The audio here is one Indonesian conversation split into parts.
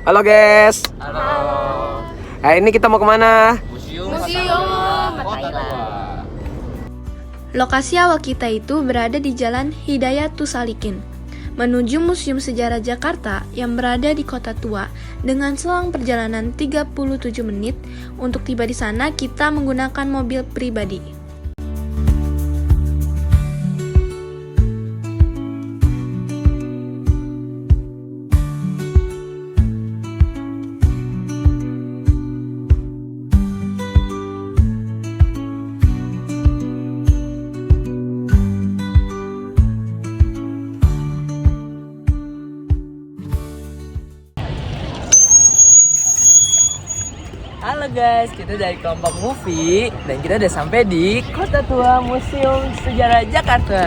Halo guys. Halo. Ini kita mau kemana? Museum Thailand. Lokasi awal kita itu berada di Jalan Hidayatullah Salikin menuju Museum Sejarah Jakarta yang berada di Kota Tua dengan selang perjalanan 37 menit. Untuk tiba di sana kita menggunakan mobil pribadi. Halo guys, kita dari Kelompok Movie dan kita udah sampai di Kota Tua Museum Sejarah Jakarta.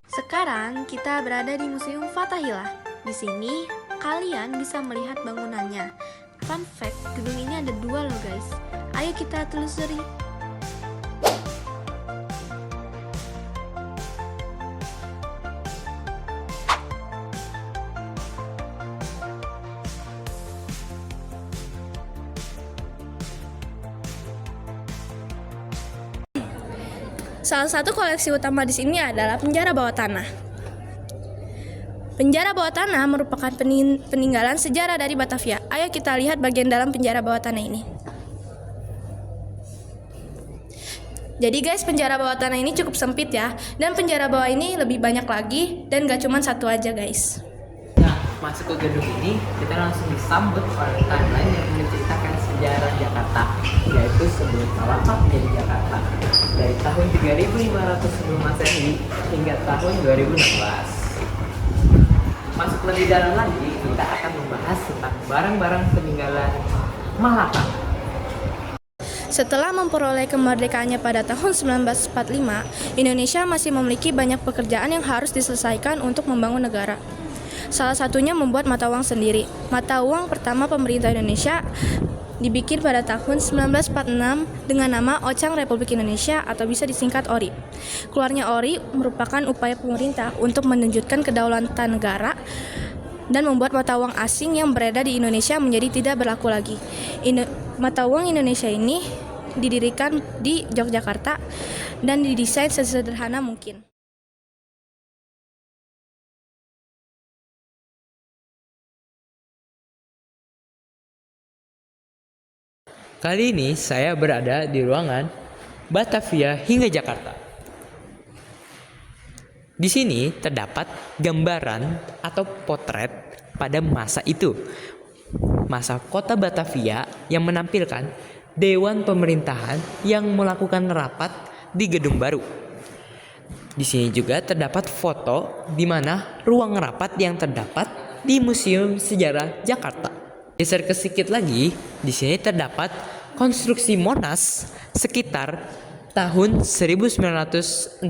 Sekarang kita berada di Museum Fathahillah. Di sini kalian bisa melihat bangunannya. Fun fact, gedung ini ada 2 loh guys. Ayo kita telusuri. Salah satu koleksi utama di sini adalah penjara bawah tanah. Penjara bawah tanah merupakan peninggalan sejarah dari Batavia. Ayo kita lihat bagian dalam penjara bawah tanah ini. Jadi guys, penjara bawah tanah ini cukup sempit ya. Dan penjara bawah ini lebih banyak lagi dan gak cuma satu aja guys. Nah, masuk ke gedung ini kita langsung disambut oleh timeline yang menceritakan sejarah Jakarta, yaitu sebelum Palapa menjadi Jakarta dari tahun 3500 sebelum Masehi hingga tahun 2016. Masuk lebih dalam lagi, kita akan membahas tentang barang-barang peninggalan Malaka. Setelah memperoleh kemerdekaannya pada tahun 1945, Indonesia masih memiliki banyak pekerjaan yang harus diselesaikan untuk membangun negara. Salah satunya membuat mata uang sendiri. Mata uang pertama pemerintah Indonesia dibikin pada tahun 1946 dengan nama Ocang Republik Indonesia atau bisa disingkat ORI. Keluarnya ORI merupakan upaya pemerintah untuk menunjukkan kedaulatan negara dan membuat mata uang asing yang beredar di Indonesia menjadi tidak berlaku lagi. Mata uang Indonesia ini didirikan di Yogyakarta dan didesain sesederhana mungkin. Kali ini saya berada di ruangan Batavia hingga Jakarta. Di sini terdapat gambaran atau potret pada masa itu, masa kota Batavia yang menampilkan Dewan Pemerintahan yang melakukan rapat di Gedung Baru. Di sini juga terdapat foto di mana ruang rapat yang terdapat di Museum Sejarah Jakarta. Geser ke sedikit lagi, di sini terdapat konstruksi Monas sekitar tahun 1963.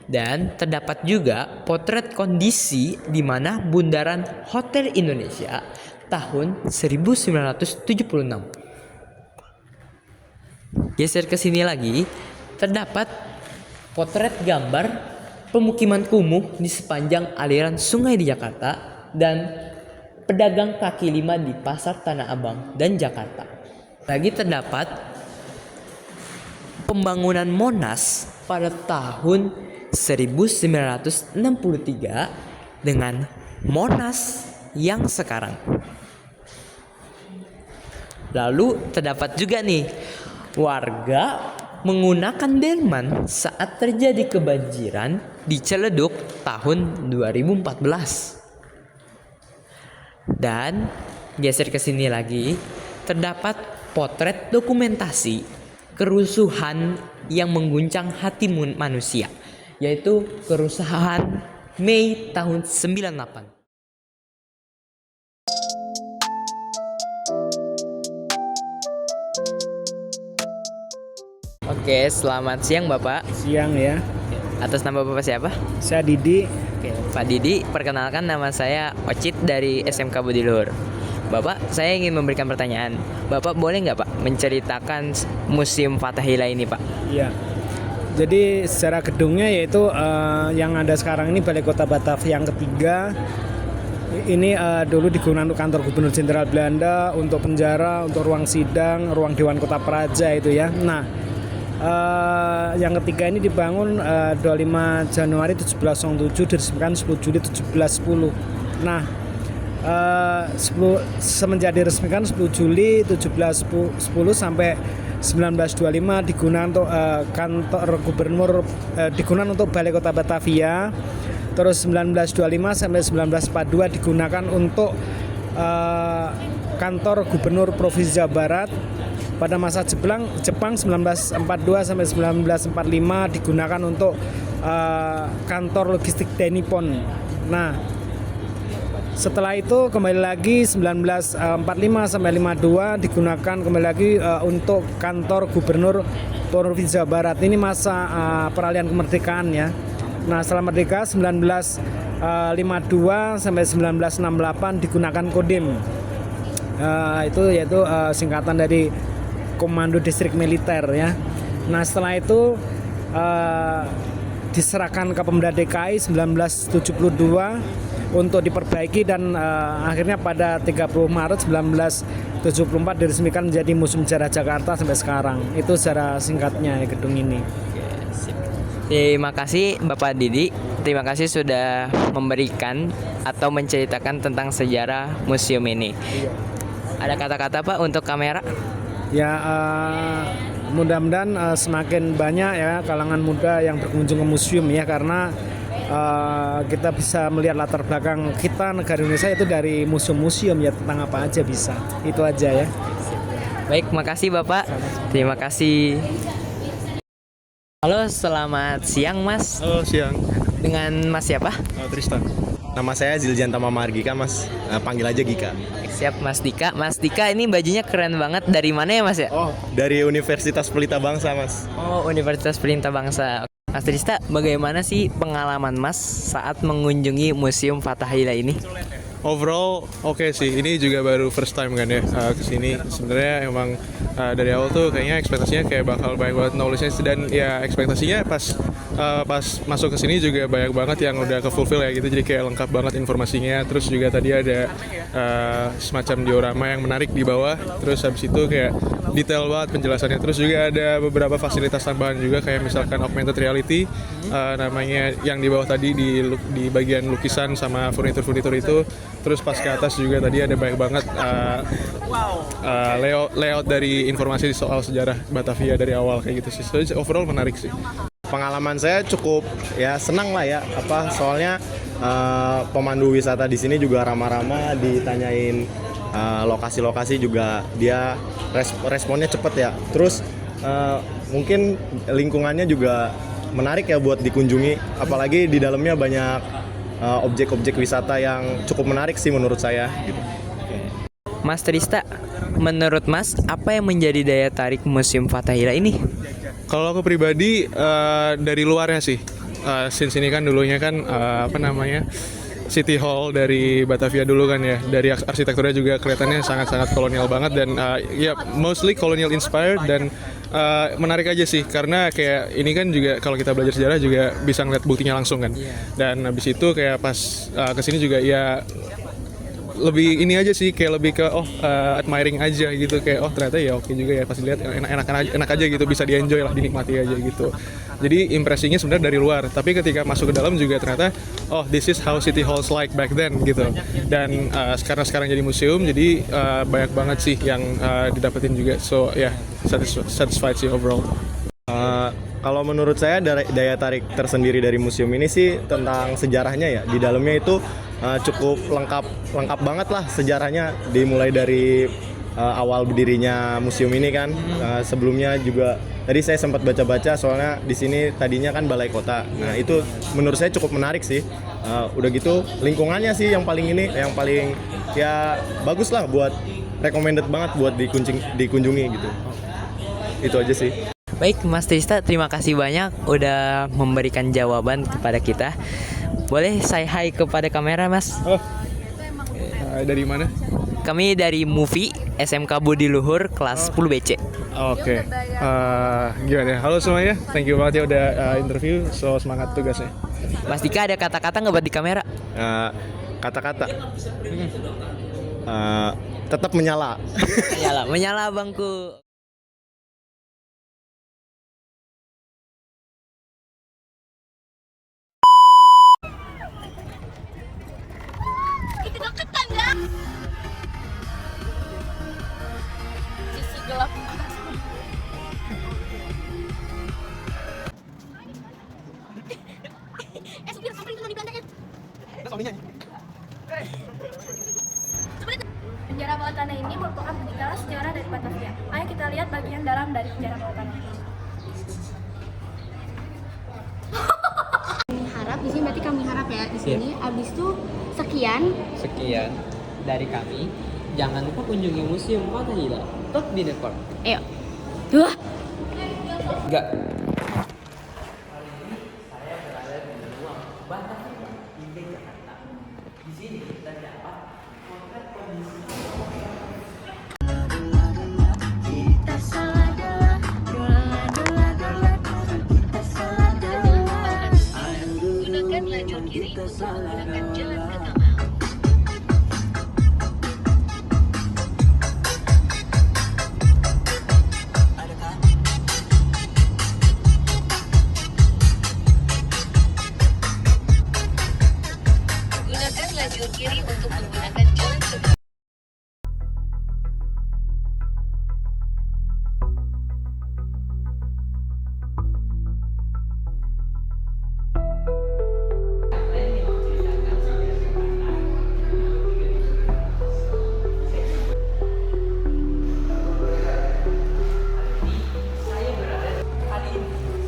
Dan terdapat juga potret kondisi di mana bundaran Hotel Indonesia tahun 1976. Geser ke sini lagi, terdapat potret gambar pemukiman kumuh di sepanjang aliran sungai di Jakarta dan pedagang kaki lima di Pasar Tanah Abang dan Jakarta. Lagi terdapat pembangunan Monas pada tahun 1963 dengan Monas yang sekarang. Lalu terdapat juga nih warga menggunakan delman saat terjadi kebanjiran di Ciledug tahun 2014. Dan geser ke sini lagi, terdapat potret dokumentasi kerusuhan yang mengguncang hati manusia, yaitu kerusuhan Mei tahun 98. Oke, selamat siang Bapak. Siang ya, Atas nama Bapak siapa? saya Didi. Oke, Pak Didi, perkenalkan nama saya Ocit dari SMK Budi Luhur. Bapak, saya ingin memberikan pertanyaan. Bapak boleh nggak Pak menceritakan Museum Fathahillah ini Pak? Iya. Jadi secara gedungnya yaitu yang ada sekarang ini Balai Kota Batavia yang ketiga. Ini dulu digunakan untuk kantor Gubernur Jenderal Belanda, untuk penjara, untuk ruang sidang, ruang Dewan Kota Praja itu ya. Nah, yang ketiga ini dibangun 25 Januari 1707, diresmikan 10 Juli 1710. Nah, semenjak diresmikan 10 Juli 1710 sampai 1925 digunakan untuk kantor gubernur, digunakan untuk Balai Kota Batavia. Terus 1925 sampai 1942 digunakan untuk kantor gubernur Provinsi Jawa Barat. Pada masa Jepang 1942 sampai 1945 digunakan untuk kantor logistik Denipon. Nah, setelah itu kembali lagi 1945 sampai 52 digunakan kembali lagi untuk kantor gubernur Provinsi Jawa Barat. Ini masa peralihan kemerdekaan ya. Nah, setelah merdeka 1952 sampai 1968 digunakan Kodim. Itu yaitu singkatan dari Komando Distrik Militer ya. Nah, setelah itu diserahkan ke Pemda DKI 1972 untuk diperbaiki dan akhirnya pada 30 Maret 1974 diresmikan menjadi Museum Sejarah Jakarta sampai sekarang. Itu secara singkatnya ya gedung ini. Terima kasih Bapak Didi. Terima kasih sudah memberikan atau menceritakan tentang sejarah museum ini. Ada kata-kata Pak untuk kamera? Ya, mudah-mudahan semakin banyak ya kalangan muda yang berkunjung ke museum ya, karena kita bisa melihat latar belakang kita negara Indonesia itu dari museum-museum ya, tentang apa aja bisa. Itu aja ya. Baik, makasih Bapak. Terima kasih. Halo, selamat siang Mas. Halo, siang. Dengan Mas siapa? Tristan. Nama saya Ziljan Tama Margika, Mas. Panggil aja Gika. Siap Mas Dika. Mas Dika ini bajunya keren banget. Dari mana ya Mas ya? Oh, dari Universitas Pelita Bangsa, Mas. Oh, Universitas Pelita Bangsa. Mas Trista, bagaimana sih pengalaman Mas saat mengunjungi Museum Fathahillah ini? Overall oke sih, ini juga baru first time kan ya kesini. Sebenarnya emang dari awal tuh kayaknya ekspektasinya kayak bakal banyak banget knowledge-nya, dan ya ekspektasinya pas masuk ke sini juga banyak banget yang udah ke fulfill ya gitu, jadi kayak lengkap banget informasinya. Terus juga tadi ada semacam diorama yang menarik di bawah, terus habis itu kayak detail banget penjelasannya. Terus juga ada beberapa fasilitas tambahan juga kayak misalkan augmented reality, namanya yang di bawah tadi di bagian lukisan sama furnitur itu. Terus pas ke atas juga tadi ada banyak banget layout dari informasi soal sejarah Batavia dari awal kayak gitu sih. So, overall menarik sih. Pengalaman saya cukup ya senang lah ya, soalnya pemandu wisata di sini juga ramah-ramah, ditanyain lokasi-lokasi juga dia responnya cepet ya. Terus mungkin lingkungannya juga menarik ya buat dikunjungi, apalagi di dalamnya banyak objek-objek wisata yang cukup menarik sih menurut saya gitu. Mas Trista, menurut Mas apa yang menjadi daya tarik Museum Fathahillah ini? Kalau aku pribadi dari luarnya sih, since ini kan dulunya kan City Hall dari Batavia dulu kan ya, dari arsitekturnya juga kelihatannya sangat-sangat kolonial banget, dan ya mostly colonial inspired, dan menarik aja sih karena kayak ini kan juga kalau kita belajar sejarah juga bisa ngeliat buktinya langsung kan. Dan habis itu kayak pas kesini juga ya lebih ini aja sih, kayak lebih ke admiring aja gitu, kayak ternyata ya oke juga ya, pas dilihat enak aja gitu, bisa di-enjoy lah, dinikmati aja gitu. Jadi impresinya sebenarnya dari luar, tapi ketika masuk ke dalam juga ternyata this is how City Halls like back then gitu. Dan sekarang jadi museum, jadi banyak banget sih yang didapetin juga. So ya, satisfied sih overall. Kalau menurut saya daya tarik tersendiri dari museum ini sih tentang sejarahnya ya. Di dalamnya itu cukup lengkap banget lah sejarahnya, dimulai dari awal berdirinya museum ini kan. Sebelumnya juga tadi saya sempat baca-baca soalnya di sini tadinya kan balai kota. Nah itu menurut saya cukup menarik sih. Udah gitu lingkungannya sih yang paling ya bagus lah, buat recommended banget buat dikunjungi gitu. Itu aja sih. Baik Mas Trista, terima kasih banyak udah memberikan jawaban kepada kita. Boleh saya hai kepada kamera Mas? Oh, dari mana? Kami dari Movie SMK Budi Luhur kelas 10 BC. Oke. Gimana? Halo semuanya, thank you banget ya udah interview. So semangat tugasnya. Mas Dika ada kata-kata nggak buat di kamera? Kata-kata tetap menyala. Menyala bangku. Penjara bawah tanah ini merupakan peninggalan sejarah dari Batavia. Ayo kita lihat bagian dalam dari penjara bawah tanah. Kami harap di sini berarti kami harap ya di sini. Abis itu sekian. Sekian dari kami. Jangan lupa kunjungi Museum Fathahillah Tot di Depok. Ayo. Wah. Enggak. Gunakan lajur kiri untuk menggunakan jalan ke Kamal. Gunakan lajur kiri untuk menggunakan jalan ke Kamal.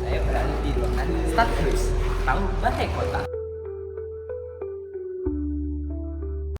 Saya berada di ruangan Stad Cruise, tahu balai kota.